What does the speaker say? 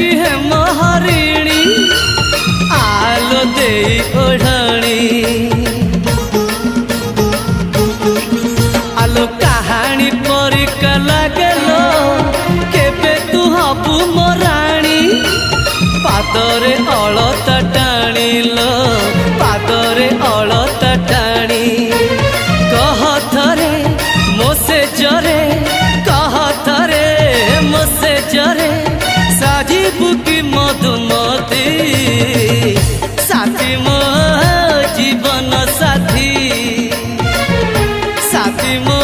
कि है महारिणी आलो दे ओढ़णी आलो कहानी परिका लागेलो केबे तू हबु मोराणी पादरे अलता टाणिलो पादरे अलता टाणी कह थरे मोसे जरे कह थरे मोसे जरे साजी बुकी मधुमती साथी मो जीवन साथी साथी मो